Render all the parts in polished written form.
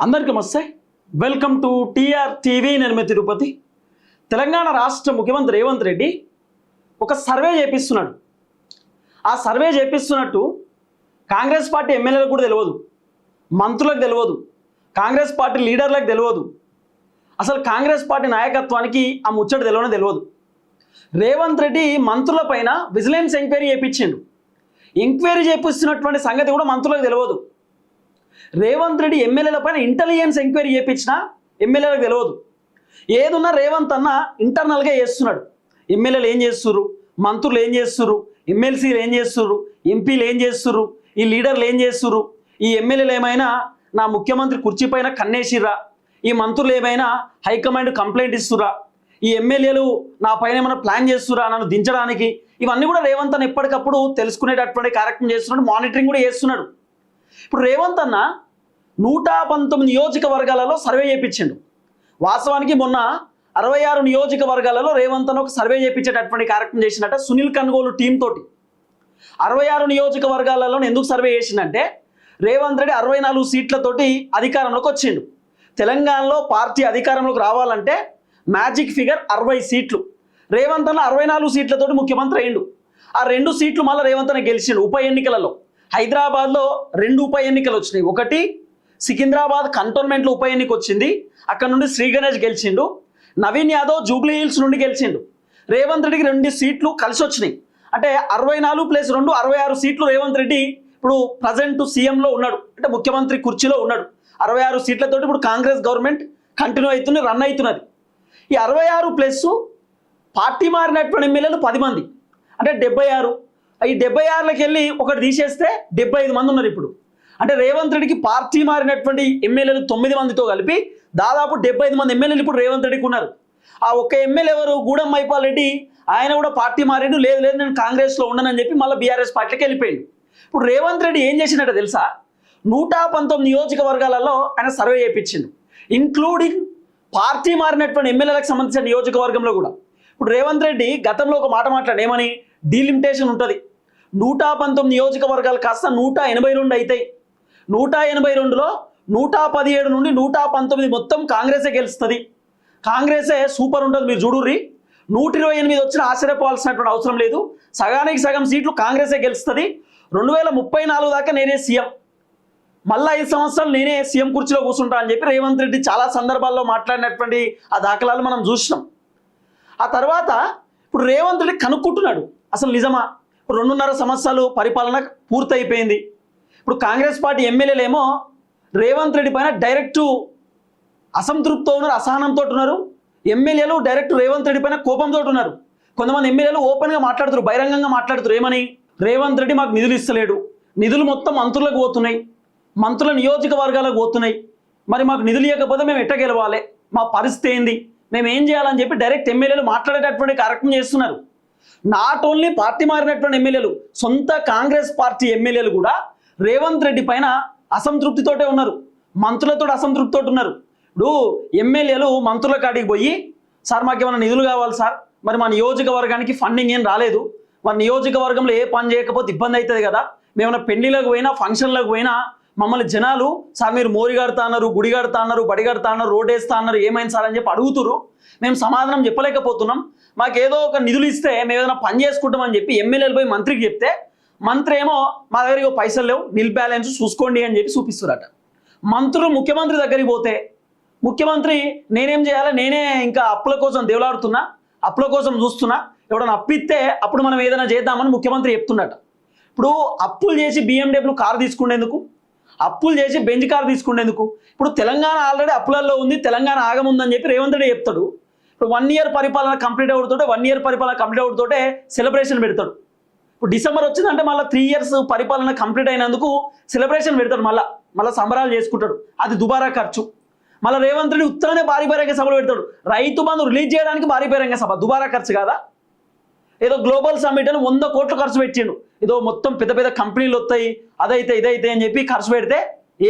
అందరికీ నమస్తే. Welcome to TR TV. నేను మీ తిరుపతి. తెలంగాణ రాష్ట్ర ముఖ్యమంత్రి రేవంత్ రెడ్డి ఒక సర్వే చేపిస్తున్నాడు. ఆ సర్వే చేపిస్తున్నట్టు కాంగ్రెస్ పార్టీ ఎమ్మెల్యేలకు కూడా తెలియదు, మంత్రులకు తెలియదు, కాంగ్రెస్ పార్టీ లీడర్లకు తెలియదు, అసలు కాంగ్రెస్ పార్టీ నాయకత్వానికి ఆ ముచ్చట తెలియదు. రేవంత్ రెడ్డి మంత్రుల పైన విజిలెన్స్ ఎంక్వైరీ చేయించిండు. ఎంక్వైరీ చేపిస్తున్నటువంటి సంగతి కూడా మంత్రులకు తెలియదు. రేవంత్ రెడ్డి ఎమ్మెల్యేల పైన ఇంటెలిజెన్స్ ఎంక్వైరీ చేయించిన ఎమ్మెల్యేలకు తెలియదు. ఏదున్నా రేవంత్ అన్న ఇంటర్నల్గా చేస్తున్నాడు. ఎమ్మెల్యేలు ఏం చేస్తుర్రు, మంత్రులు ఏం చేస్తుర్రు, ఎమ్మెల్సీలు ఏం చేస్తుర్రు, ఎంపీలు ఏం చేస్తుర్రు, ఈ లీడర్లు ఏం చేస్తుర్రు, ఈ ఎమ్మెల్యేలు ఏమైనా నా ముఖ్యమంత్రి కుర్చీ పైన కన్నేసిర్రా, ఈ మంత్రులు ఏమైనా హైకమాండ్ కంప్లైంట్ ఇస్తుర్రా, ఈ ఎమ్మెల్యేలు నా పైన ఏమైనా ప్లాన్ చేస్తుర్రా నన్ను దించడానికి, ఇవన్నీ కూడా రేవంత్ అన్న ఎప్పటికప్పుడు తెలుసుకునేటటువంటి కార్యక్రమం చేస్తున్నాడు, మానిటరింగ్ కూడా చేస్తున్నాడు. ఇప్పుడు రేవంత్ అన్న 119 నియోజకవర్గాలలో సర్వే చేయించిండు. వాస్తవానికి మొన్న 66 నియోజకవర్గాలలో రేవంత్ అన్న ఒక సర్వే చేయించేటటువంటి కార్యక్రమం చేసినట్ట సునీల్ కన్గోలు టీం తోటి. 66 నియోజకవర్గాలలో ఎందుకు సర్వే చేసిందంటే రేవంత్ రెడ్డి 64 సీట్లతోటి అధికారంలోకి వచ్చిండు. తెలంగాణలో పార్టీ అధికారంలోకి రావాలంటే మ్యాజిక్ ఫిగర్ 60 సీట్లు. రేవంత్ అన్న 64 సీట్లతోటి ముఖ్యమంత్రి అయిండు. ఆ 2 సీట్లు మళ్ళీ రేవంత్ అన్న గెలిచిండు ఉప ఎన్నికలలో. హైదరాబాద్లో 2 ఉప ఎన్నికలు వచ్చినాయి. ఒకటి సికింద్రాబాద్ కంటోన్మెంట్లో ఉప ఎన్నిక వచ్చింది, అక్కడ నుండి శ్రీ గణేష్ గెలిచిండు. నవీన్ యాదవ్ జూబ్లీ హిల్స్ నుండి గెలిచిండు. రేవంత్ రెడ్డికి 2 సీట్లు కలిసి వచ్చినాయి. అంటే 64 + 2 66 సీట్లు రేవంత్ రెడ్డి ఇప్పుడు ప్రజెంట్ సీఎంలో ఉన్నాడు, అంటే ముఖ్యమంత్రి కుర్చీలో ఉన్నాడు. 66 సీట్లతోటి ఇప్పుడు కాంగ్రెస్ గవర్నమెంట్ కంటిన్యూ అవుతుంది, రన్ అవుతున్నది. ఈ 66 ప్లస్ పార్టీ మారినటువంటి ఎమ్మెల్యేలు 10 మంది, అంటే 76. ఈ 76లకి వెళ్ళి ఒకటి తీసేస్తే 75 మంది ఉన్నారు ఇప్పుడు. అంటే రేవంత్ రెడ్డికి పార్టీ మారినటువంటి ఎమ్మెల్యేలు 9 మందితో కలిపి దాదాపు 75 మంది ఎమ్మెల్యేలు ఇప్పుడు రేవంత్ రెడ్డికి ఉన్నారు. ఆ ఒక్క ఎమ్మెల్యే ఎవరు, గూడెం మైపాల్ రెడ్డి, ఆయన కూడా పార్టీ మారిండు. లేదు నేను కాంగ్రెస్లో ఉండనని చెప్పి మళ్ళీ బీఆర్ఎస్ పార్టీకి వెళ్ళిపోయిండు. ఇప్పుడు రేవంత్ రెడ్డి ఏం చేసినట్టు తెలుసా, 119 నియోజకవర్గాలలో ఆయన సర్వే చేయించిండు, ఇంక్లూడింగ్ పార్టీ మారినటువంటి ఎమ్మెల్యేలకు సంబంధించిన నియోజకవర్గంలో కూడా. ఇప్పుడు రేవంత్ రెడ్డి గతంలో ఒక మాట మాట్లాడు, ఏమని, డీలిమిటేషన్ ఉంటుంది, 119 నియోజకవర్గాలు కాస్త 182 అవుతాయి. 182లో 117 నుండి 119 మొత్తం కాంగ్రెసే గెలుస్తుంది, కాంగ్రెసే సూపర్ ఉంటుంది, మీరు చూడుర్రి. 128 వచ్చిన ఆశ్చర్యపోవాల్సినటువంటి అవసరం లేదు, సగానికి సగం సీట్లు కాంగ్రెసే గెలుస్తుంది. 2034 దాకా నేనే సీఎం, మళ్ళీ 5 సంవత్సరాలు నేనే సీఎం కుర్చీలో కూర్చుంటా అని చెప్పి రేవంత్ రెడ్డి చాలా సందర్భాల్లో మాట్లాడినటువంటి ఆ దాఖలాలు మనం చూసినాం. ఆ తర్వాత ఇప్పుడు రేవంత్ రెడ్డి కనుక్కుంటున్నాడు, అసలు నిజమా, 2.5 సంవత్సరాలు పరిపాలన పూర్తయిపోయింది. ఇప్పుడు కాంగ్రెస్ పార్టీ ఎమ్మెల్యేలు ఏమో రేవంత్ రెడ్డి పైన డైరెక్టు అసంతృప్తితో ఉన్నారు, అసహనంతో ఉన్నారు. ఎమ్మెల్యేలు డైరెక్ట్ రేవంత్ రెడ్డి పైన కోపంతో ఉన్నారు. కొంతమంది ఎమ్మెల్యేలు ఓపెన్గా మాట్లాడుతారు, బహిరంగంగా మాట్లాడుతారు. ఏమని, రేవంత్ రెడ్డి మాకు నిధులు ఇస్తలేడు, నిధులు మొత్తం మంత్రులకు పోతున్నాయి, మంత్రుల నియోజకవర్గాలకు పోతున్నాయి, మరి మాకు నిధులు ఇవ్వకపోతే మేము ఎట్ట గెలవాలి, మా పరిస్థితి ఏంది, మేము ఏం చేయాలని చెప్పి డైరెక్ట్ ఎమ్మెల్యేలు మాట్లాడేటటువంటి కార్యక్రమం చేస్తున్నారు. నాట్ ఓన్లీ పార్టీ మారినటువంటి ఎమ్మెల్యేలు, సొంత కాంగ్రెస్ పార్టీ ఎమ్మెల్యేలు కూడా రేవంత్ రెడ్డి పైన అసంతృప్తితోటే ఉన్నారు, మంత్రులతో అసంతృప్తితో ఉన్నారు. ఇప్పుడు ఎమ్మెల్యేలు మంత్రుల కాడికి పోయి, సార్ మాకు ఏమైనా నిధులు కావాలి సార్, మరి మా నియోజకవర్గానికి ఫండింగ్ ఏం రాలేదు, మరి నియోజకవర్గంలో ఏ పని చేయకపోతే ఇబ్బంది అవుతుంది కదా, మేమైనా పెళ్లిలకు పోయినా ఫంక్షన్లకు పోయినా మమ్మల్ని జనాలు సార్ మీరు మోరి కడతా అన్నారు, గుడి కడతా అన్నారు, బడి కడతా అన్నారు, రోడ్ వేస్తా అన్నారు, ఏమైంది సార్ అని చెప్పి అడుగుతురు, మేము సమాధానం చెప్పలేకపోతున్నాం, మాకేదో ఒక నిధులు ఇస్తే మేము ఏదైనా పని చేసుకుంటామని చెప్పి ఎమ్మెల్యేలు పోయి మంత్రికి చెప్తే మంత్రి ఏమో మా దగ్గర పైసలు లేవు, నిల్ బ్యాలెన్స్ చూసుకోండి అని చెప్పి చూపిస్తున్నారట. మంత్రులు ముఖ్యమంత్రి దగ్గరికి పోతే ముఖ్యమంత్రి నేనేం చేయాలి, నేనే ఇంకా అప్పుల కోసం దేవులాడుతున్నా, అప్పుల కోసం చూస్తున్నా, ఎవడన్నా అప్పిస్తే అప్పుడు మనం ఏదైనా చేద్దామని ముఖ్యమంత్రి చెప్తున్నట. ఇప్పుడు అప్పులు చేసి BMW కారు తీసుకునేందుకు, అప్పులు చేసి బెంజ్ కారు తీసుకునేందుకు, ఇప్పుడు తెలంగాణ ఆల్రెడీ అప్పులలో ఉంది, తెలంగాణ ఆగముందని చెప్పి రేవంత్ రెడ్డి చెప్తాడు. ఇప్పుడు 1 ఇయర్ పరిపాలన కంప్లీట్ అవుతుంటే 1 ఇయర్ పరిపాలన కంప్లీట్ అవుతుంటే సెలబ్రేషన్ పెడతాడు. ఇప్పుడు డిసెంబర్ వచ్చిందంటే మళ్ళీ 3 ఇయర్స్ పరిపాలన కంప్లీట్ అయినందుకు సెలబ్రేషన్ పెడతాడు, మళ్ళీ సంబరాలు చేసుకుంటాడు, అది దుబారా ఖర్చు. మళ్ళీ రేవంత్ రెడ్డి ఉత్తరానే భారీ బహిరంగ సభలు పెడతాడు, రైతు బంధు రిలీజ్ చేయడానికి భారీ బహిరంగ సభ, దుబారా ఖర్చు కాదా. ఏదో గ్లోబల్ సమ్మిట్ అని 100 కోట్లు ఖర్చు పెట్టిండు, ఏదో మొత్తం పెద్ద పెద్ద కంపెనీలు వస్తాయి, అదైతే ఇదైతే అని చెప్పి ఖర్చు పెడితే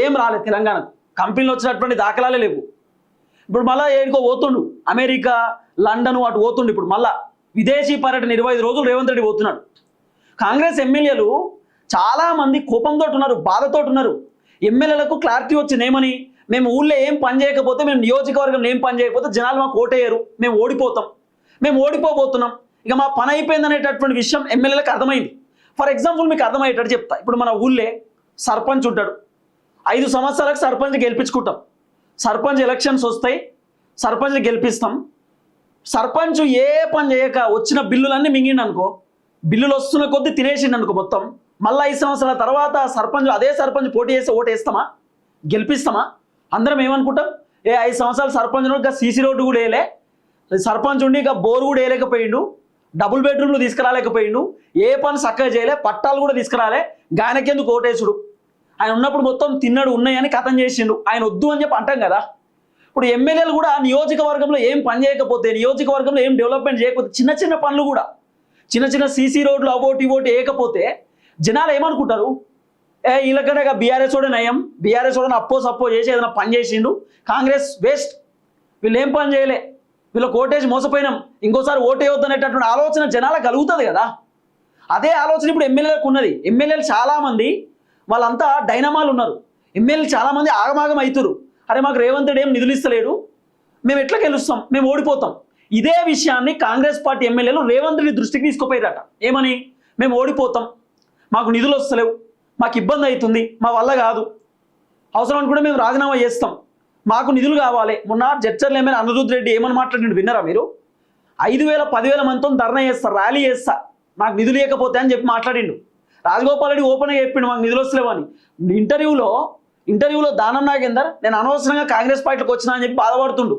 ఏం రాలేదు తెలంగాణకు, కంపెనీలు వచ్చినటువంటి దాఖలాలే లేవు. ఇప్పుడు మళ్ళీ ఏడుకో పోతుండు, అమెరికా లండన్ అటు పోతుండు. ఇప్పుడు మళ్ళీ విదేశీ పర్యటన 25 రోజులు రేవంత్ రెడ్డి పోతున్నాడు. కాంగ్రెస్ ఎమ్మెల్యేలు చాలామంది కోపంతో ఉన్నారు, బాధతో ఉన్నారు. ఎమ్మెల్యేలకు క్లారిటీ వచ్చింది, ఏమని, మేము ఊళ్ళో ఏం పని చేయకపోతే, మేము నియోజకవర్గంలో ఏం పని చేయకపోతే జనాలు మాకు ఓటేయరు, మేము ఓడిపోతాం, మేము ఓడిపోబోతున్నాం, ఇక మా పని అయిపోయింది అనేటటువంటి విషయం ఎమ్మెల్యేలకు అర్థమైంది. ఫర్ ఎగ్జాంపుల్ మీకు అర్థమయ్యేటట్టు చెప్తా. ఇప్పుడు మన ఊళ్ళే సర్పంచ్ ఉంటాడు, 5 సంవత్సరాలకు సర్పంచ్ గెలిపించుకుంటాం, సర్పంచ్ ఎలక్షన్స్ వస్తాయి, సర్పంచ్ని గెలిపిస్తాం. సర్పంచ్ ఏ పని చేయక వచ్చిన బిల్లులన్నీ మింగిండు అనుకో, బిల్లులు వస్తున్న కొద్దీ తినేసిండు అనుకో మొత్తం, మళ్ళీ 5 సంవత్సరాల తర్వాత సర్పంచ్ అదే సర్పంచ్ పోటీ చేసి ఓటేస్తామా, గెలిపిస్తామా? అందరం ఏమనుకుంటాం, 5 సంవత్సరాలు సర్పంచ్ ఇక సీసీ రోడ్డు కూడా వేయలే, సర్పంచ్ ఉండి ఇక బోరు కూడా వేయలేకపోయిండు, డబుల్ బెడ్రూమ్లు తీసుకురాలేకపోయిండు, ఏ పని చక్కగా చేయలే, పట్టాలు కూడా తీసుకురాలే, గాయనకెందుకు ఓటేసుడు, ఆయన ఉన్నప్పుడు మొత్తం తిన్నాడు ఉన్నాయని కథం చేసిండు, ఆయన వద్దు అని చెప్పి అంటాం కదా. ఇప్పుడు ఎమ్మెల్యేలు కూడా నియోజకవర్గంలో ఏం పని చేయకపోతే, నియోజకవర్గంలో ఏం డెవలప్మెంట్ చేయకపోతే, చిన్న చిన్న పనులు కూడా, చిన్న చిన్న సీసీ రోడ్లు అవోటి ఇవోటి వేయకపోతే జనాలు ఏమనుకుంటారు, వీళ్ళకంటే బీఆర్ఎస్ కూడా నయం, బీఆర్ఎస్ కూడా సప్పో చేసి ఏదైనా పని చేసిండు, కాంగ్రెస్ వేస్ట్, వీళ్ళు ఏం పని చేయలే, వీళ్ళకి ఓటేసి మోసపోయినాం, ఇంకోసారి ఓటేయొద్దు అనేటటువంటి ఆలోచన జనాలకు కలుగుతుంది కదా. అదే ఆలోచన ఇప్పుడు ఎమ్మెల్యేలకు ఉన్నది. ఎమ్మెల్యేలు చాలామంది వాళ్ళంతా డైనమాలు ఉన్నారు, ఎమ్మెల్యేలు చాలామంది ఆగమాగం అవుతారు, అరే మాకు రేవంత్ రెడ్డి ఏం నిధులు ఇస్తలేడు, మేము ఎట్లా గెలుస్తాం, మేము ఓడిపోతాం. ఇదే విషయాన్ని కాంగ్రెస్ పార్టీ ఎమ్మెల్యేలు రేవంత్ రెడ్డి దృష్టికి తీసుకుపోయారట. ఏమని, మేము ఓడిపోతాం, మాకు నిధులు వస్తలేవు, మాకు ఇబ్బంది అవుతుంది, మా వల్ల కాదు, అవసరం అనుకుంటే మేము రాజీనామా చేస్తాం, మాకు నిధులు కావాలి. మొన్న జడ్చర్ల ఎమ్మెల్యే అనిరుద్ రెడ్డి ఏమని మాట్లాడిండు విన్నారా మీరు? 5,000 10,000 మందితో ధర్నా చేస్తా, ర్యాలీ చేస్తా, నాకు నిధులు ఇవ్వకపోతే అని చెప్పి మాట్లాడిండు. రాజగోపాల్ రెడ్డి ఓపెన్గా చెప్పిండు మాకు నిధులు వస్తలేవని. ఇంటర్వ్యూలో దానం నాగేందర్ నేను అనవసరంగా కాంగ్రెస్ పార్టీకి వచ్చినా అని చెప్పి బాధపడుతుండు.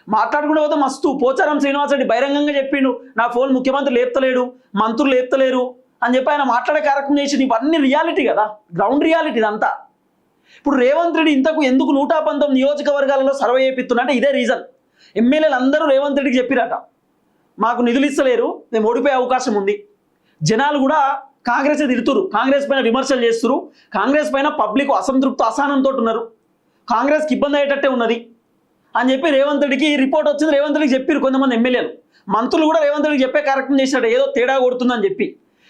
మాట్లాడుకుంటూ పోతే మస్తు పోచారం శ్రీనివాస్ రెడ్డి బహిరంగంగా చెప్పిండు, నా ఫోన్ ముఖ్యమంత్రి లేపుతలేడు, మంత్రులు లేపుతలేరు అని చెప్పి ఆయన మాట్లాడే కార్యక్రమం చేసి, ఇవన్నీ రియాలిటీ కదా, గ్రౌండ్ రియాలిటీ ఇదంతా. ఇప్పుడు రేవంత్ రెడ్డి ఇంతకు ఎందుకు 119 నియోజకవర్గాలలో సర్వే చేపిస్తున్నా అంటే ఇదే రీజన్. ఎమ్మెల్యేలు అందరూ రేవంత్ రెడ్డికి చెప్పిరట, మాకు నిధులు ఇస్తలేరు, మేము ఓడిపోయే అవకాశం ఉంది. జనాలు కూడా కాంగ్రెస్ తిడుతురు, కాంగ్రెస్ పైన విమర్శలు చేస్తున్నారు, కాంగ్రెస్ పైన పబ్లిక్ అసంతృప్తి అసహనంతో ఉన్నారు, కాంగ్రెస్కి ఇబ్బంది అయ్యేటట్టే ఉన్నది అని చెప్పి రేవంత్ రెడ్డికి రిపోర్ట్ వచ్చింది. రేవంత్ రెడ్డికి చెప్పారు కొంతమంది ఎమ్మెల్యేలు, మంత్రులు కూడా రేవంత్ రెడ్డికి చెప్పే కార్యక్రమం చేసినట్టు, ఏదో తేడా కొడుతుందని చెప్పి.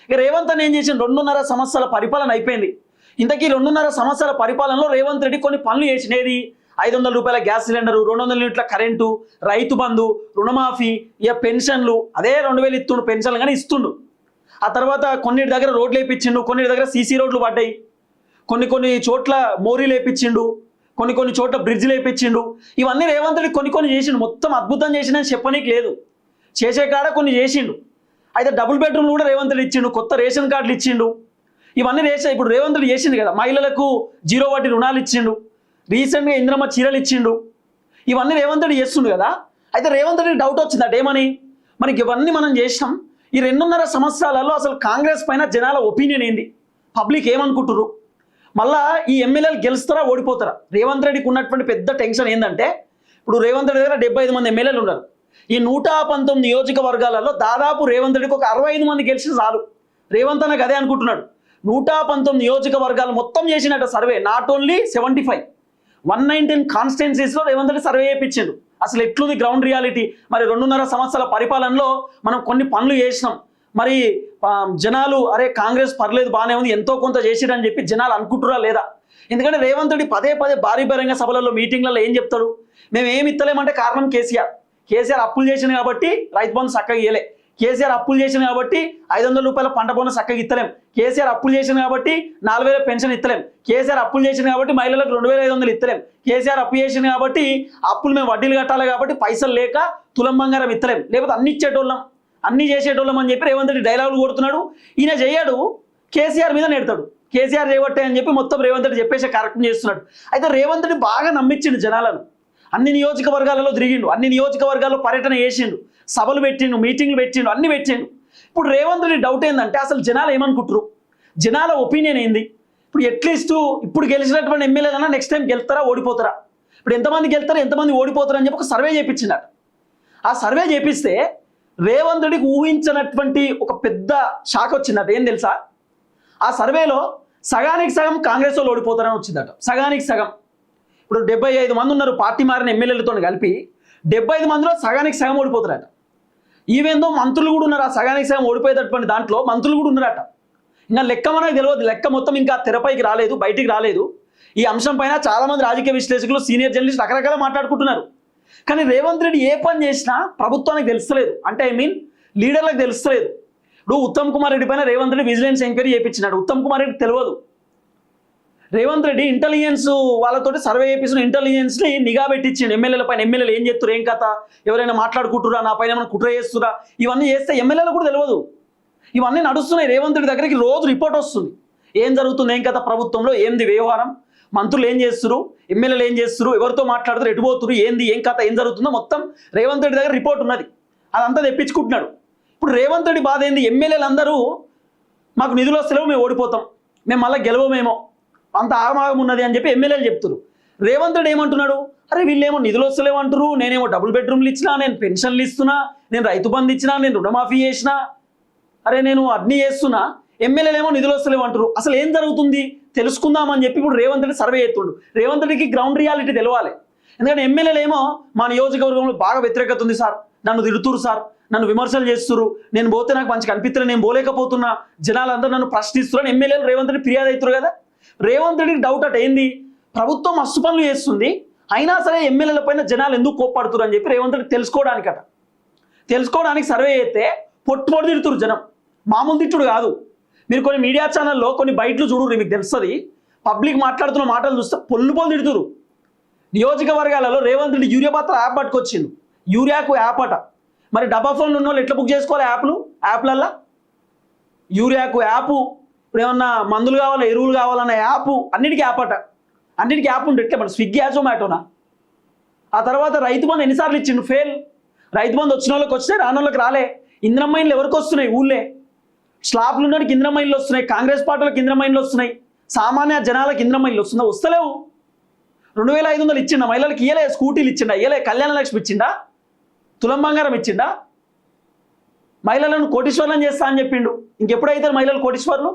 ఇక రేవంత్ అని ఏం చేసిన, 2.5 సంవత్సరాల పరిపాలన అయిపోయింది. ఇంతకీ 2.5 సంవత్సరాల పరిపాలనలో రేవంత్ రెడ్డి కొన్ని పనులు చేసినది, 500 రూపాయల గ్యాస్ సిలిండరు, 200 యూనిట్ల కరెంటు, రైతు బంధు, రుణమాఫీ, ఇక పెన్షన్లు, అదే 2,000 ఇస్తుండు పెన్షన్లు కానీ ఇస్తుండు. ఆ తర్వాత కొన్నిటి దగ్గర రోడ్లు వేయించిండు, కొన్నిటి దగ్గర సీసీ రోడ్లు పడ్డాయి, కొన్ని చోట్ల మోరీలు వేయించిండు, కొన్ని చోట్ల బ్రిడ్జ్లు వేయించిండు. ఇవన్నీ రేవంత్ రెడ్డి కొన్ని చేసిండు, మొత్తం అద్భుతం చేసిండని చెప్పనీకి లేదు, చేసే కాడ కొన్ని చేసిండు. అయితే డబుల్ బెడ్రూమ్లు కూడా రేవంత్ రెడ్డి ఇచ్చిండు, కొత్త రేషన్ కార్డులు ఇచ్చిండు, ఇవన్నీ ఇప్పుడు రేవంత్ రెడ్డి చేసిండు కదా. మహిళలకు 0 వడ్డీ రుణాలు ఇచ్చిండు, రీసెంట్గా ఇంద్రమ్మ చీరలు ఇచ్చిండు, ఇవన్నీ రేవంత్ రెడ్డి చేస్తుండు కదా. అయితే రేవంత్ రెడ్డి డౌట్ వచ్చిందట, ఏమని, మనకి ఇవన్నీ మనం చేసినాం, ఈ 2.5 సంవత్సరాలలో అసలు కాంగ్రెస్ పైన జనాల ఒపీనియన్ ఏంది, పబ్లిక్ ఏమనుకుంటున్నారు, మళ్ళా ఈ ఎమ్మెల్యేలు గెలుస్తారా ఓడిపోతారా? రేవంత్ రెడ్డికి ఉన్నటువంటి పెద్ద టెన్షన్ ఏంటంటే, ఇప్పుడు రేవంత్ రెడ్డి దగ్గర 75 మంది ఎమ్మెల్యేలు ఉన్నారు, ఈ 119 నియోజకవర్గాలలో దాదాపు రేవంత్ రెడ్డికి ఒక 65 మంది గెలిచిన చాలు. రేవంత్ అన్నకు అదే అనుకుంటున్నాడు. 119 నియోజకవర్గాలు మొత్తం చేసినట్ట సర్వే, నాట్ ఓన్లీ 75, 119 కాన్స్టిట్యున్సీస్లో రేవంత్ రెడ్డి సర్వే చేయించాడు. అసలు ఎట్లుంది గ్రౌండ్ రియాలిటీ? మరి 2.5 సంవత్సరాల పరిపాలనలో మనం కొన్ని పనులు చేసినాం, మరి జనాలు అరే కాంగ్రెస్ పర్లేదు బాగానే ఉంది, ఎంతో కొంత చేసిరని చెప్పి జనాలు అనుకుంటురా లేదా? ఎందుకంటే రేవంత్ రెడ్డి పదే భారీ బహిరంగ సభలలో మీటింగ్లలో ఏం చెప్తాడు, మేము ఏమి ఇస్తలేమంటే కారణం కేసీఆర్ అప్పులు చేసింది కాబట్టి రైతు బంధు చక్కగా ఇయ్యలే, కేసీఆర్ అప్పులు చేసింది కాబట్టి 500 రూపాయల పంట బోనస్ చక్కగా ఇస్తలేం, కేసీఆర్ అప్పులు చేసింది కాబట్టి 4,000 పెన్షన్ ఇస్తలేం, కేసీఆర్ అప్పులు చేసింది కాబట్టి మహిళలకు 2,500 ఇస్తలేం, కేసీఆర్ అప్పు చేసింది కాబట్టి అప్పులు మేము వడ్డీలు కట్టాలి కాబట్టి పైసలు లేక తులం బంగారం ఇస్తలేం, లేకపోతే అన్ని ఇచ్చేటోళ్ళం అన్ని చేసేటోళ్ళం అని చెప్పి రేవంత్ రెడ్డి డైలాగులు కొడుతున్నాడు. ఈయన చేయడు, కేసీఆర్ మీద నెడతాడు, కేసీఆర్ చేయబట్టే అని చెప్పి మొత్తం రేవంత్ రెడ్డి చెప్పేసే కార్యక్రమం చేస్తున్నాడు. అయితే రేవంత్ రెడ్డి బాగా నమ్మించిండు జనాలను, అన్ని నియోజకవర్గాలలో తిరిగిండు, అన్ని నియోజకవర్గాల్లో పర్యటన చేసిండు, సభలు పెట్టిండు, మీటింగ్లు పెట్టిండు, అన్ని పెట్టిండు. ఇప్పుడు రేవంత్ రెడ్డి డౌట్ ఏంటంటే అసలు జనాలు ఏమనుకుంటారు, జనాల ఒపీనియన్ ఏంది? ఇప్పుడు అట్లీస్ట్ ఇప్పుడు గెలిచినటువంటి ఎమ్మెల్యేలన్నా నెక్స్ట్ టైం గెలుస్తారా ఓడిపోతారా, ఇప్పుడు ఎంతమంది గెలుతారా ఎంతమంది ఓడిపోతారా అని చెప్పి ఒక సర్వే చేయించినాడు. ఆ సర్వే చేపిస్తే రేవంత్ రెడ్డికి ఊహించినటువంటి ఒక పెద్ద షాక్ వచ్చిందట. ఏం తెలుసా? ఆ సర్వేలో సగానికి సగం కాంగ్రెస్ వాళ్ళు ఓడిపోతారని వచ్చిందట, సగానికి సగం. ఇప్పుడు 75 మంది ఉన్నారు పార్టీ మారిన ఎమ్మెల్యేలతో కలిపి, 75 మందిలో సగానికి సగం ఓడిపోతారట. ఈవెందో మంత్రులు కూడా ఉన్నారు, ఆ సగానికి సగం ఓడిపోయేటటువంటి దాంట్లో మంత్రులు కూడా ఉన్నారట. ఇంకా లెక్క మనకు తెలియదు, లెక్క మొత్తం ఇంకా తెరపైకి రాలేదు, బయటికి రాలేదు. ఈ అంశం పైన చాలామంది రాజకీయ విశ్లేషకులు సీనియర్ జర్నలిస్ట్ రకరకాల మాట్లాడుకుంటున్నారు. కానీ రేవంత్ రెడ్డి ఏ పని చేసినా ప్రభుత్వానికి తెలుస్తలేదు, అంటే లీడర్లకు తెలుస్తలేదు. ఇప్పుడు ఉత్తమ్ కుమార్ రెడ్డి పైన రేవంత్ రెడ్డి విజిలెన్స్ ఎంక్వైరీ చేయించినాడు. ఉత్తమ్ కుమార్ రెడ్డి తెలియదు. రేవంత్ రెడ్డి ఇంటెలిజెన్స్ వాళ్ళతోటి సర్వే చేపించిన ఇంటెలిజెన్స్ని నిఘా పెట్టించిండు ఎమ్మెల్యేల పైన. ఎమ్మెల్యేలు ఏం చేస్తారు, ఏం కథ, ఎవరైనా మాట్లాడుకుంటురా, నా పైన ఏమైనా కుట్ర చేస్తురా, ఇవన్నీ చేస్తే ఎమ్మెల్యేలకు కూడా తెలియదు. ఇవన్నీ నడుస్తున్నాయి. రేవంత్ రెడ్డి దగ్గరికి రోజు రిపోర్ట్ వస్తుంది, ఏం జరుగుతుంది, ఏం కథ, ప్రభుత్వంలో ఏంది వ్యవహారం, మంత్రులు ఏం చేస్తారు, ఎమ్మెల్యేలు ఏం చేస్తారు, ఎవరితో మాట్లాడుతారు, ఎటుపోతురు, ఏంది, ఏం కథ, ఏం జరుగుతుందో మొత్తం రేవంత్ రెడ్డి దగ్గర రిపోర్ట్ ఉన్నది. అదంతా తెప్పించుకుంటున్నాడు. ఇప్పుడు రేవంత్ రెడ్డి బాధ ఏంది, ఎమ్మెల్యేలు అందరూ మాకు నిధులు వస్తలేవు, మేము ఓడిపోతాం, మేము మళ్ళీ గెలవమేమో, అంత ఆగమాగం ఉన్నది అని చెప్పి ఎమ్మెల్యేలు చెప్తున్నారు. రేవంత్ రెడ్డి ఏమంటున్నాడు, అరే వీళ్ళేమో నిధులు వస్తలేవు అంటారు, నేనేమో డబుల్ బెడ్రూమ్లు ఇచ్చినా, నేను పెన్షన్లు ఇస్తున్నా, నేను రైతు బంధు ఇచ్చినా, నేను రుణమాఫీ చేసినా, అరే నేను అన్నీ చేస్తున్నా, ఎమ్మెల్యేలు ఏమో నిధులు వస్తలేవు అంటారు. అసలు ఏం జరుగుతుంది తెలుసుకుందామని చెప్పి ఇప్పుడు రేవంత్ రెడ్డి సర్వే చేస్తుండు. రేవంత్ రెడ్డికి గ్రౌండ్ రియాలిటీ తెలవాలి. ఎందుకంటే ఎమ్మెల్యేలు ఏమో మా నియోజకవర్గంలో బాగా వ్యతిరేకత ఉంది సార్, నన్ను తిడుతురు సార్, నన్ను విమర్శలు చేస్తున్నారు, నేను పోతే నాకు మంచిగా అనిపిస్తుంది, నేను పోలేకపోతున్నా, జనాలందరూ నన్ను ప్రశ్నిస్తున్నారు, ఎమ్మెల్యేలు రేవంత్ రెడ్డి ఫిర్యాదు అవుతారు కదా. రేవంత్ రెడ్డికి డౌట్ అట ఏంది, ప్రభుత్వం మస్తు పనులు చేస్తుంది, అయినా సరే ఎమ్మెల్యేల పైన జనాలు ఎందుకు కోప్పడుతున్నారు అని చెప్పి రేవంత్ రెడ్డి తెలుసుకోవడానికి సర్వే చేస్తే పొట్టు తిడుతురు జనం. మామూలు తిట్టుడు కాదు. మీరు కొన్ని మీడియా ఛానల్లో కొన్ని బయటలు చూడరు, మీకు తెలుస్తుంది. పబ్లిక్ మాట్లాడుతున్న మాటలు చూస్తే పొల్లు తిడుతురు. నియోజకవర్గాలలో రేవంత్ రెడ్డి యూరియా పాత్ర యాప్ పట్టుకొచ్చిండు. యూరియాకు యాప్ అట. మరి డబ్బా ఫోన్లు ఉన్న వాళ్ళు ఎట్లా బుక్ చేసుకోవాలి యాప్లల్లా? యూరియాకు యాప్, ఇప్పుడు ఏమన్నా మందులు కావాలా, ఎరువులు కావాలన్న యాప్, అన్నిటికీ యాప్ అట. అన్నిటికీ యాప్ ఉంటే ఎట్లా, మన స్విగ్గీ, జొమాటోనా? ఆ తర్వాత రైతు బంధు ఎన్నిసార్లు ఇచ్చిండు, ఫెయిల్. రైతు బంధు వచ్చిన వాళ్ళకి వచ్చినాయి, రాని వాళ్ళకి రాలే. ఇందిరమ్మ ఇండ్లు ఎవరికి వస్తున్నాయి, ఊళ్ళే స్లాబ్లు ఉన్నవాడికి ఇందిరమ్మ ఇండ్లు వస్తున్నాయి, కాంగ్రెస్ పార్టీలకు ఇందిరమ్మ ఇండ్లు వస్తున్నాయి, సామాన్య జనాలకు ఇందిరమ్మ ఇండ్లు వస్తుందా? వస్తలేవు. 2500 ఇచ్చిండా మహిళలకు, ఇయ్యలే. స్కూటీలు ఇచ్చిండా, ఇయ్యలే. కళ్యాణ లక్ష్మి ఇచ్చిండా, తులం బంగారం ఇచ్చిండా, మహిళలను కోటీశ్వర్లను చేస్తా అని చెప్పిండు. ఇంకెప్పుడైతే మహిళలు కోటీశ్వర్లు?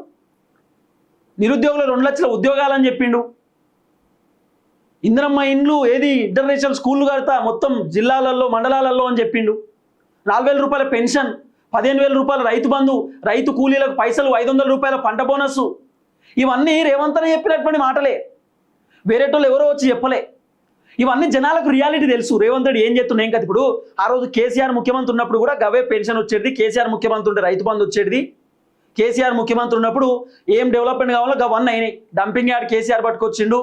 నిరుద్యోగులు 2 లక్షల ఉద్యోగాలని చెప్పిండు. ఇందిరమ్మ ఇండ్లు ఏది, ఇంటర్నేషనల్ స్కూళ్ళు కడతా మొత్తం జిల్లాలలో, మండలాలలో అని చెప్పిండు. 4000 రూపాయల పెన్షన్, 15,000 రూపాయల రైతు బంధు, రైతు కూలీలకు పైసలు, 500 రూపాయల పంట బోనస్. ఇవన్నీ రేవంత్ రెడ్డి చెప్పినటువంటి మాటలే, వేరేటోళ్ళు ఎవరో వచ్చి చెప్పలే. ఇవన్నీ జనాలకు రియాలిటీ తెలుసు. రేవంత్ రెడ్డి ఏం చేస్తున్నా, ఏం కదా. ఇప్పుడు ఆ రోజు కేసీఆర్ ముఖ్యమంత్రి ఉన్నప్పుడు కూడా గవే పెన్షన్ వచ్చేది. కేసీఆర్ ముఖ్యమంత్రి ఉంటే రైతు బంధు వచ్చేది. కేసీఆర్ ముఖ్యమంత్రి ఉన్నప్పుడు ఏం డెవలప్మెంట్ కావాలో గవన్నీ అయినాయి. డంపింగ్ యార్డ్ కేసీఆర్ పట్టుకొచ్చిండు.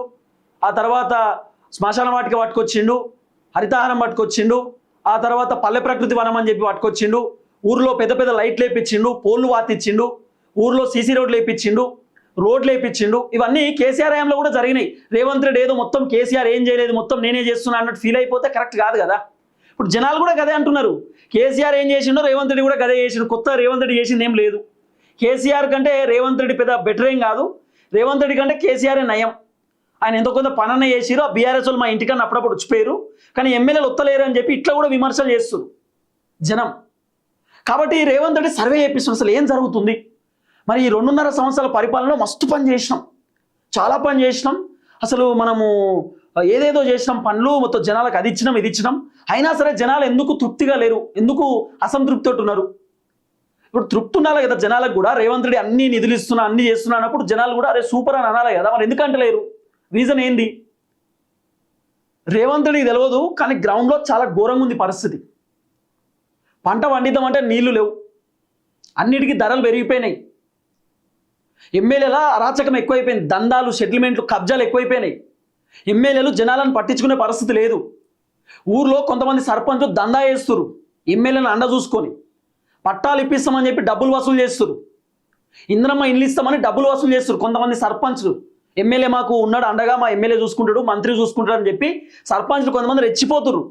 ఆ తర్వాత శ్మశాన వాటిక పట్టుకొచ్చిండు, హరితహారం పట్టుకొచ్చిండు. ఆ తర్వాత పల్లె ప్రకృతి వనం అని చెప్పి పట్టుకొచ్చిండు. ఊర్లో పెద్ద పెద్ద లైట్లు వేయించిండు, పోల్లు వాతిచ్చిండు, ఊర్లో సీసీ రోడ్లు వేయించిండు, రోడ్లు వేయించిండు. ఇవన్నీ కేసీఆర్ హయాంలో కూడా జరిగినాయి. రేవంత్ రెడ్డి ఏదో మొత్తం కేసీఆర్ ఏం చేయలేదు, మొత్తం నేనే చేస్తున్నా అన్నట్టు ఫీల్ అయిపోతే కరెక్ట్ కాదు కదా. ఇప్పుడు జనాలు కూడా గదే అంటున్నారు. కేసీఆర్ ఏం చేసిండో రేవంత్ రెడ్డి కూడా గదే చేసిండు. కొత్త రేవంత్ రెడ్డి చేసింది ఏం లేదు. కేసీఆర్ కంటే రేవంత్ రెడ్డి పెద్ద బెటర్ ఏం కాదు. రేవంత్ రెడ్డి కంటే కేసీఆర్ నయం. ఆయన ఎంతో కొంత పనన్న చేసిరు. ఆ బీఆర్ఎస్ వాళ్ళు మా ఇంటికన్నా అప్పుడప్పుడు వచ్చిపోయారు, కానీ ఎమ్మెల్యేలు వత్తలేరు అని చెప్పి ఇట్లా కూడా విమర్శలు చేస్తారు జనం. కాబట్టి రేవంత్ రెడ్డి సర్వే చేపిస్తున్నారు, అసలు ఏం జరుగుతుంది. మరి ఈ 2.5 సంవత్సరాల పరిపాలనలో మస్తు పని చేసినాం, చాలా పని చేసినాం. అసలు మనము ఏదేదో చేసినాం పనులు, మొత్తం జనాలకు అది ఇచ్చినాం ఇది ఇచ్చినాం. అయినా సరే జనాలు ఎందుకు తృప్తిగా లేరు, ఎందుకు అసంతృప్తితో ఉన్నారు? ఇప్పుడు తృప్తి ఉండాలి కదా జనాలకు కూడా. రేవంత్ రెడ్డి అన్ని నిధులు ఇస్తున్నా, అన్ని చేస్తున్నా అన్నప్పుడు జనాలు కూడా అరే సూపర్ అని అనాలి కదా. మరి ఎందుకంటే లేరు, రీజన్ ఏంది? రేవంత్ రెడ్డికి తెలియదు, కానీ గ్రౌండ్లో చాలా ఘోరంగా ఉంది పరిస్థితి. పంట పండిద్దామంటే నీళ్లు లేవు, అన్నిటికీ ధరలు పెరిగిపోయినాయి. ఎమ్మెల్యేల అరాచకం ఎక్కువైపోయింది, దందాలు, సెటిల్మెంట్లు, కబ్జాలు ఎక్కువైపోయినాయి. ఎమ్మెల్యేలు జనాలను పట్టించుకునే పరిస్థితి లేదు. ఊర్లో కొంతమంది సర్పంచులు దందా చేస్తున్నారు, ఎమ్మెల్యేలను అండ చూసుకొని పట్టాలు ఇప్పిస్తామని చెప్పి డబ్బులు వసూలు చేస్తున్నారు. ఇంద్రమ్మ ఇల్లు ఇస్తామని డబ్బులు వసూలు చేస్తున్నారు కొంతమంది సర్పంచులు. ఎమ్మెల్యే మాకు ఉన్నాడు అండగా, మా ఎమ్మెల్యే చూసుకుంటాడు, మంత్రి చూసుకుంటాడు అని చెప్పి సర్పంచులు కొంతమంది రెచ్చిపోతున్నారు.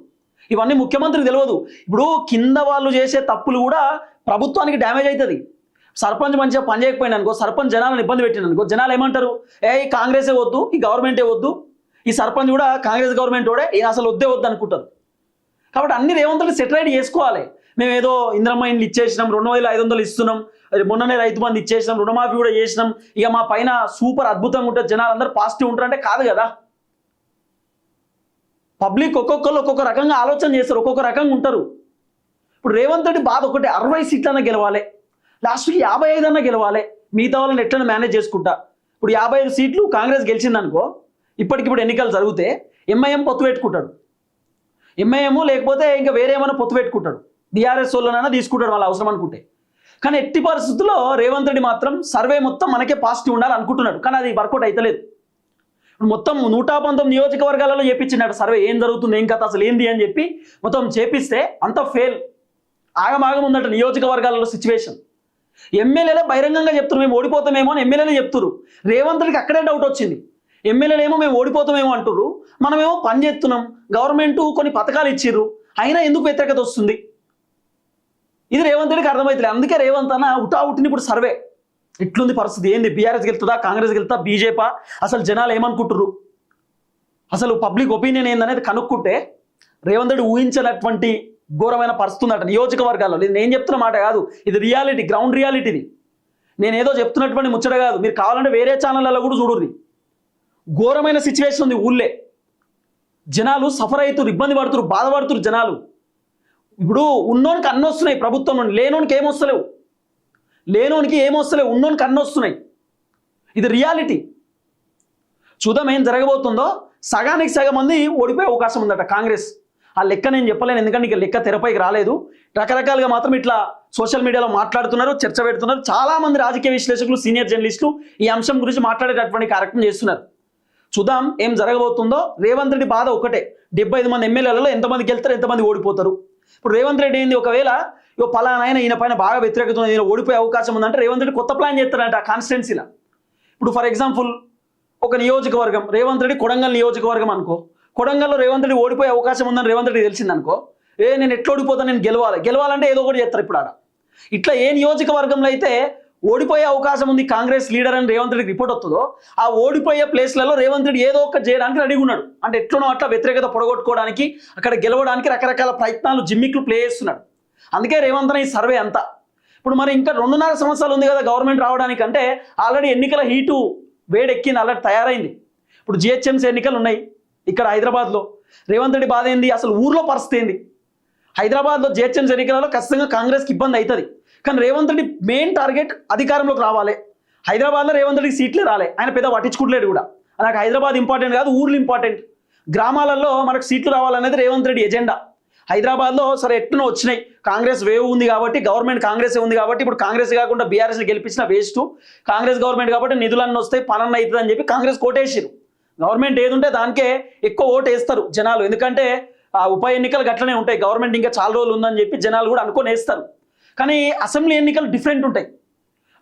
ఇవన్నీ ముఖ్యమంత్రికి తెలియదు. ఇప్పుడు కింద వాళ్ళు చేసే తప్పులు కూడా ప్రభుత్వానికి డ్యామేజ్ అవుతుంది. సర్పంచ్ మంచిగా పని చేయకపోయినా అనుకో, సర్పంచ్ జనాలను ఇబ్బంది పెట్టిన అనుకో, జనాలు ఏమంటారు, ఈ కాంగ్రెసే వద్దు, ఈ గవర్నమెంటే వద్దు, ఈ సర్పంచ్ కూడా కాంగ్రెస్ గవర్నమెంట్ కూడా ఈయన అసలు వద్దే వద్దు అనుకుంటారు. కాబట్టి అన్ని రేవంత్ రెడ్డి సెటిలైట్ చేసుకోవాలి. మేము ఏదో ఇంద్రమ్మ ఇండ్లు ఇచ్చేసినాం, 2500 ఇస్తున్నాం, మొన్ననే రైతు బంధు ఇచ్చేసినాం, రుణమాఫీ కూడా చేసినాం, ఇక మా పైన సూపర్ అద్భుతంగా ఉంటుంది, జనాలు అందరూ పాజిటివ్ ఉంటారంటే కాదు కదా. పబ్లిక్ ఒక్కొక్కరు ఒక్కొక్క రకంగా ఆలోచన చేస్తారు, ఒక్కొక్క రకంగా ఉంటారు. ఇప్పుడు రేవంత్ రెడ్డి బాధ ఒకటి, 60 సీట్లన్నా గెలవాలి, లాస్ట్కి 55 అన్నా గెలవాలి, మిగతా వాళ్ళని ఎట్లన్నా మేనేజ్ చేసుకుంటా. ఇప్పుడు 55 సీట్లు కాంగ్రెస్ గెలిచిందనుకో, ఇప్పటికిప్పుడు ఎన్నికలు జరిగితే ఎంఐఎం పొత్తు పెట్టుకుంటాడు, ఎంఐఎం లేకపోతే ఇంకా వేరే ఏమైనా పొత్తు పెట్టుకుంటాడు, బీఆర్ఎస్ వాళ్ళనైనా తీసుకుంటాడు వాళ్ళ అవసరం అనుకుంటే. కానీ ఎట్టి పరిస్థితుల్లో రేవంత్ రెడ్డి మాత్రం సర్వే మొత్తం మనకే పాజిటివ్ ఉండాలి అనుకుంటున్నాడు, కానీ అది వర్కౌట్ అవుతలేదు. మొత్తం 119 నియోజకవర్గాలలో చేపించినాడు సర్వే, ఏం జరుగుతుంది ఏం కథ అసలు ఏంది అని చెప్పి మొత్తం చేపిస్తే అంత ఫెయిల్, ఆగమాగం ఉందట నియోజకవర్గాలలో సిచ్యువేషన్. ఎమ్మెల్యేలే బహిరంగంగా చెప్తున్నారు మేము ఓడిపోతామేమో అని ఎమ్మెల్యేలే చెప్తున్నారు. రేవంత్ రెడ్డికి అక్కడే డౌట్ వచ్చింది, ఎమ్మెల్యేలు ఏమో మేము ఓడిపోతామేమో అంటున్నారు, మనమేమో పని చేస్తున్నాం, గవర్నమెంట్ కొన్ని పథకాలు ఇచ్చిర్రు, అయినా ఎందుకు వ్యతిరేకత వస్తుంది, ఇది రేవంత్ రెడ్డికి అర్థమవుతుంది. అందుకే రేవంత్ అన్న ఉట్టిని ఇప్పుడు సర్వే ఇట్లుంది పరిస్థితి, ఏంది బీఆర్ఎస్ గెలుతుందా కాంగ్రెస్ గెలుతుందా బీజేపీ, అసలు జనాలు ఏమనుకుంటున్నారు, అసలు పబ్లిక్ ఒపీనియన్ ఏందనేది కనుక్కుంటే రేవంత్ రెడ్డి ఊహించినటువంటి ఘోరమైన పరిస్థితి ఉందట నియోజకవర్గాల్లో. ఇది నేను చెప్తున్న మాట కాదు, ఇది రియాలిటీ, గ్రౌండ్ రియాలిటీ. ఇది నేను ఏదో చెప్తున్నటువంటి ముచ్చట కాదు, మీరు కావాలంటే వేరే ఛానళ్ళలో కూడా చూడుర్రి. ఘోరమైన సిచ్యువేషన్ ఉంది ఊళ్ళే, జనాలు సఫర్ అవుతున్నారు, ఇబ్బంది పడుతున్నారు, బాధపడుతున్నారు జనాలు. ఇప్పుడు ఉన్నోనికి అన్ని వస్తున్నాయి ప్రభుత్వం నుండి, లేనోనికి ఏమొస్తలేవు, ఉన్నోనికి అన్ని వస్తున్నాయి. ఇది రియాలిటీ. చూద్దాం ఏం జరగబోతుందో. సగానికి సగం మంది ఓడిపోయే అవకాశం ఉందట కాంగ్రెస్. ఆ లెక్క నేను చెప్పలేను, ఎందుకంటే ఇక లెక్క తెరపైకి రాలేదు. రకరకాలుగా మాత్రం ఇట్లా సోషల్ మీడియాలో మాట్లాడుతున్నారు, చర్చ పెడుతున్నారు. చాలామంది రాజకీయ విశ్లేషకులు, సీనియర్ జర్నలిస్టులు ఈ అంశం గురించి మాట్లాడేటటువంటి కార్యక్రమం చేస్తున్నారు. చూద్దాం ఏం జరగబోతుందో. రేవంత్ రెడ్డి బాధ ఒకటే, 75 మంది ఎమ్మెల్యేలలో ఎంతమంది గెలుతారు, ఎంతమంది ఓడిపోతారు. ఇప్పుడు రేవంత్ రెడ్డి ఏంది, ఒకవేళ పలానా ఈయన పైన బాగా వ్యతిరేకత ఉంది, ఈయన ఓడిపోయే అవకాశం ఉందంటే రేవంత్ రెడ్డి కొత్త ప్లాన్ చేస్తారంట ఆ కాన్స్టిట్యున్సీలో. ఇప్పుడు ఫర్ ఎగ్జాంపుల్ ఒక నియోజకవర్గం, రేవంత్ రెడ్డి కొడంగల్ నియోజకవర్గం అనుకో, కొడంగల్లో రేవంత్ రెడ్డి ఓడిపోయే అవకాశం ఉందని రేవంత్ రెడ్డి తెలిసిందనుకో, నేను ఎట్లా ఓడిపోతాను, నేను గెలవాలంటే ఏదో ఒకటి చేస్తారు ఇప్పుడు ఆడ. ఇట్లా ఏ నియోజకవర్గంలో అయితే ఓడిపోయే అవకాశం ఉంది కాంగ్రెస్ లీడర్ అని రేవంత్ రెడ్డికి రిపోర్ట్ వస్తుందో, ఆ ఓడిపోయే ప్లేస్లలో రేవంత్ రెడ్డి ఏదో ఒకటి చేయడానికి రెడీగా ఉన్నాడు. అంటే ఎట్లనో అట్లా వ్యతిరేకత పొడగొట్టుకోవడానికి, అక్కడ గెలవడానికి రకరకాల ప్రయత్నాలు, జిమ్మిక్లు ప్లే చేస్తున్నాడు. అందుకే రేవంత్ ఈ సర్వే అంతా. ఇప్పుడు మరి ఇంకా 2.5 సంవత్సరాలు ఉంది కదా గవర్నమెంట్ రావడానికి, అంటే ఆల్రెడీ ఎన్నికల హీటు వేడెక్కింది, ఆల్రెడీ తయారైంది. ఇప్పుడు జిహెచ్ఎంసీ ఎన్నికలు ఉన్నాయి ఇక్కడ హైదరాబాద్లో. రేవంత్ రెడ్డి బాధ ఏంది, అసలు ఊర్లో పరిస్థితి ఏంది. హైదరాబాద్లో జిహెచ్ఎంసీ ఎన్నికలలో ఖచ్చితంగా కాంగ్రెస్కి ఇబ్బంది అవుతుంది, కానీ రేవంత్ రెడ్డి మెయిన్ టార్గెట్ అధికారంలోకి రావాలి. హైదరాబాద్లో రేవంత్ రెడ్డికి సీట్లే రాలే, ఆయన పెద్ద పట్టించుకుంటలేడు కూడా. నాకు హైదరాబాద్ ఇంపార్టెంట్ కాదు, ఊర్లు ఇంపార్టెంట్. గ్రామాలలో మనకు సీట్లు రావాలనేది రేవంత్ రెడ్డి ఎజెండా. హైదరాబాద్లో సరే ఎట్లనో వచ్చినాయి, కాంగ్రెస్ వేవ్ ఉంది కాబట్టి, గవర్నమెంట్ కాంగ్రెస్ ఉంది కాబట్టి, ఇప్పుడు కాంగ్రెస్ కాకుండా బీఆర్ఎస్ని గెలిపించిన వేస్ట్, కాంగ్రెస్ గవర్నమెంట్ కాబట్టి నిధులన్నీ వస్తాయి, పనన్న అవుతుంది అని చెప్పి కాంగ్రెస్ కోటేసారు. గవర్నమెంట్ ఏది ఉంటే దానికే ఎక్కువ ఓటు వేస్తారు జనాలు, ఎందుకంటే ఆ ఉప ఎన్నికలు గట్లనే ఉంటాయి, గవర్నమెంట్ ఇంకా చాలా రోజులు ఉందని చెప్పి జనాలు కూడా అనుకొని వేస్తారు. కానీ అసెంబ్లీ ఎన్నికలు డిఫరెంట్ ఉంటాయి.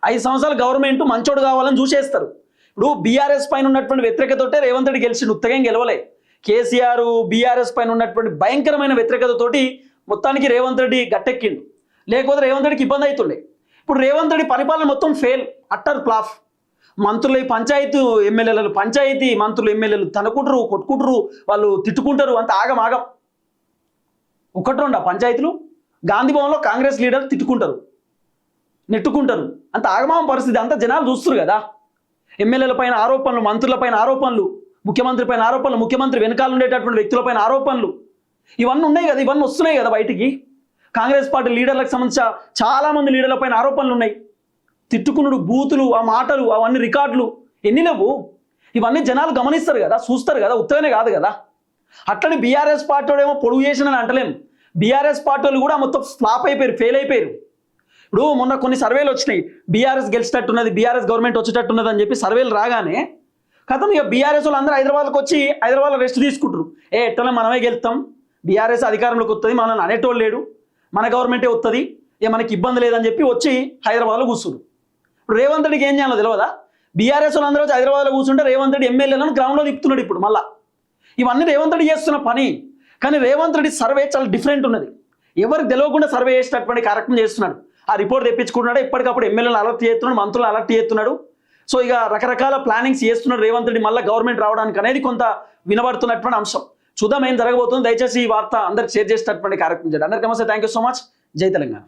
5 సంవత్సరాలు గవర్నమెంట్ మంచోడు కావాలని చూసేస్తారు. ఇప్పుడు బీఆర్ఎస్ పైన ఉన్నటువంటి వ్యతిరేకతోటే రేవంత్ రెడ్డి గెలిచి ఉత్తగా గెలవలే. కేసీఆర్ బీఆర్ఎస్ పైన ఉన్నటువంటి భయంకరమైన వ్యతిరేకతతోటి మొత్తానికి రేవంత్ రెడ్డి గట్టెక్కిండు, లేకపోతే రేవంత్ రెడ్డికి ఇబ్బంది అవుతుండే. ఇప్పుడు రేవంత్ రెడ్డి పరిపాలన మొత్తం ఫెయిల్, అట్టర్ ఫ్లాప్. మంత్రులు పంచాయతీ ఎమ్మెల్యేలు, పంచాయతీ మంత్రులు ఎమ్మెల్యేలు తనుకుంటారు, కొట్టుకుంటారు, వాళ్ళు తిట్టుకుంటారు, అంత ఆగమాగం. 1-2 పంచాయతీలు, గాంధీ భవన్లో కాంగ్రెస్ లీడర్లు తిట్టుకుంటారు, నెట్టుకుంటారు, అంత ఆగమాగం పరిస్థితి. అంతా జనాలు చూస్తారు కదా. ఎమ్మెల్యేల పైన ఆరోపణలు, మంత్రుల పైన ఆరోపణలు, ముఖ్యమంత్రి పైన ఆరోపణలు, ముఖ్యమంత్రి వెనకాల ఉండేటటువంటి వ్యక్తులపైన ఆరోపణలు, ఇవన్నీ ఉన్నాయి కదా, ఇవన్నీ వస్తున్నాయి కదా బయటికి. కాంగ్రెస్ పార్టీ లీడర్లకు సంబంధించిన చాలామంది లీడర్ల పైన ఆరోపణలు ఉన్నాయి. తిట్టుకునుడు, బూతులు, ఆ మాటలు, అవన్నీ రికార్డులు ఎన్ని లేవు. ఇవన్నీ జనాలు గమనిస్తారు కదా, చూస్తారు కదా, ఉత్తగానే కాదు కదా. అట్లని బీఆర్ఎస్ పార్టీ ఏమో పొడుగు చేసినని అంటలేం. బీఆర్ఎస్ పార్టీ కూడా మొత్తం ఫ్లాప్ అయిపోయారు, ఫెయిల్ అయిపోయారు. ఇప్పుడు మొన్న కొన్ని సర్వేలు వచ్చినాయి, బీఆర్ఎస్ గెలిచేటట్టున్నది, బీఆర్ఎస్ గవర్నమెంట్ వచ్చేటట్టున్నది అని చెప్పి సర్వేలు రాగానే కథం ఇక బీఆర్ఎస్ వాళ్ళు అందరూ హైదరాబాద్కి వచ్చి హైదరాబాద్లో రెస్ట్ తీసుకుంటారు. ఎట్లా మనమే గెలుస్తాం, బీఆర్ఎస్ అధికారంలోకి వస్తుంది, మనల్ని అనేటోళ్ళు లేడు, మన గవర్నమెంటే వస్తుంది, మనకి ఇబ్బంది లేదని చెప్పి వచ్చి హైదరాబాద్లో కూర్చున్నారు. ఇప్పుడు రేవంత్ రెడ్డికి ఏం చేయాలో తెలియదా? బీఆర్ఎస్ వాళ్ళు అందరూ వచ్చి హైదరాబాద్లో కూర్చుంటే రేవంత్ రెడ్డి ఎమ్మెల్యేలను గ్రౌండ్లో తిప్పుతున్నాడు ఇప్పుడు మళ్ళా. ఇవన్నీ రేవంత్ రెడ్డి చేస్తున్న పని. కానీ రేవంత్ రెడ్డి సర్వే చాలా డిఫరెంట్ ఉన్నది, ఎవరికి తెలియకుండా సర్వే చేసేటటువంటి కార్యక్రమం చేస్తున్నాడు. ఆ రిపోర్ట్ తెప్పించుకుంటున్నాడు, ఎప్పటికప్పుడు ఎమ్మెల్యేలను అలర్ట్ చేస్తున్నాడు, మంత్రులను అలర్ట్ చేస్తున్నాడు. సో ఇక రకరకాల ప్లానింగ్స్ చేస్తున్నాడు రేవంత్ రెడ్డి మళ్ళీ గవర్నమెంట్ రావడానికి అనేది కొంత వినబడుతున్నటువంటి అంశం. చూద్దాం ఏం జరగబోతుంది. దయచేసి ఈ వార్త అందరికి షేర్ చేసేటటువంటి కార్యక్రమం చేయండి. అందరికీ నమస్తే, థ్యాంక్ యూ సో మచ్. జై తెలంగాణ.